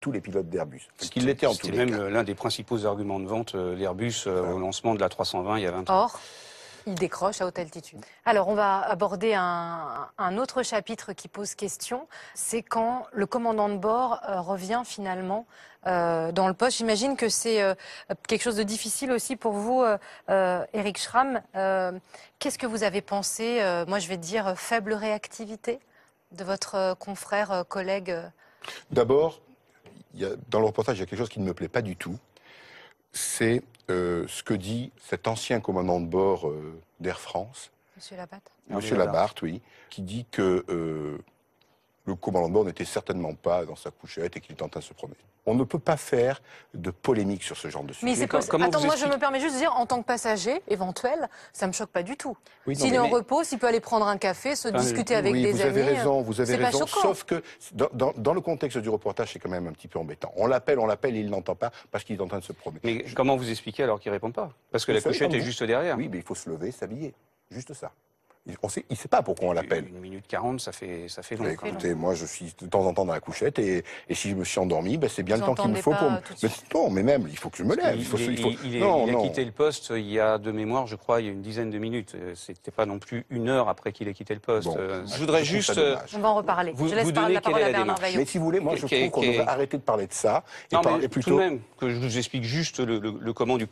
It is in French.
tous les pilotes d'Airbus. Qu'il l'était en tous les cas. C'était même l'un des principaux arguments de vente d'Airbus au lancement de la 320 il y a 20 ans. Or, il décroche à haute altitude. Alors, on va aborder un autre chapitre qui pose question. C'est quand le commandant de bord revient finalement dans le poste. J'imagine que c'est quelque chose de difficile aussi pour vous, Éric Schramm. Qu'est-ce que vous avez pensé, moi je vais dire, faible réactivité de votre confrère, collègue? D'abord, dans le reportage, il y a quelque chose qui ne me plaît pas du tout. C'est ce que dit cet ancien commandant de bord d'Air France. Monsieur Labatte. Monsieur Labarthe, oui, qui dit que le commandant de bord n'était certainement pas dans sa couchette et qu'il était en train de se promener. On ne peut pas faire de polémique sur ce genre de sujet. Mais c'est attends, moi je me permets juste de dire, en tant que passager éventuel, ça me choque pas du tout. Oui, s'il est en repos, s'il peut aller prendre un café, se discuter avec des amis. Vous avez raison, vous avez raison. Sauf que dans le contexte du reportage, c'est quand même un petit peu embêtant. On l'appelle, et il n'entend pas parce qu'il est en train de se promener. Mais comment vous expliquez alors qu'il répond pas? Parce que la couchette est juste derrière. Oui, mais il faut se lever, s'habiller. Juste ça. Il ne sait pas pourquoi on l'appelle. 1 minute 40, ça fait long. Écoutez, moi je suis de temps en temps dans la couchette et si je me suis endormi, c'est bien le temps qu'il me faut pour... Non, mais même, il faut que je me lève. Il a quitté le poste il y a, de mémoire, je crois, il y a une dizaine de minutes. C'était pas non plus 1 heure après qu'il ait quitté le poste. Bon, je voudrais juste... On va en reparler. Je laisse la parole à Bernard Vaillot. Mais si vous voulez, moi je trouve qu'on devrait arrêter de parler de ça. Et plutôt... Tout de même, que je vous explique juste le comment du